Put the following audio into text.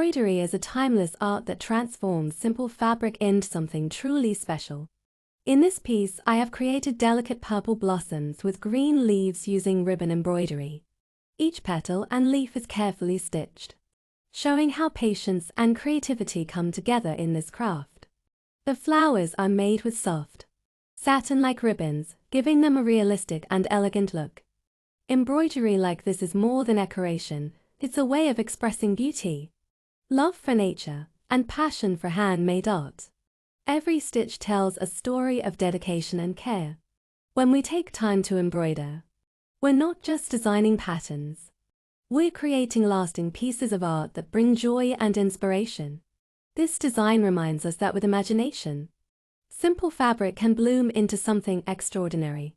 Embroidery is a timeless art that transforms simple fabric into something truly special. In this piece, I have created delicate purple blossoms with green leaves using ribbon embroidery. Each petal and leaf is carefully stitched, showing how patience and creativity come together in this craft. The flowers are made with soft, satin-like ribbons, giving them a realistic and elegant look. Embroidery like this is more than decoration, it's a way of expressing beauty, love for nature, and passion for handmade art. Every stitch tells a story of dedication and care. When we take time to embroider, we're not just designing patterns. We're creating lasting pieces of art that bring joy and inspiration. This design reminds us that with imagination, simple fabric can bloom into something extraordinary.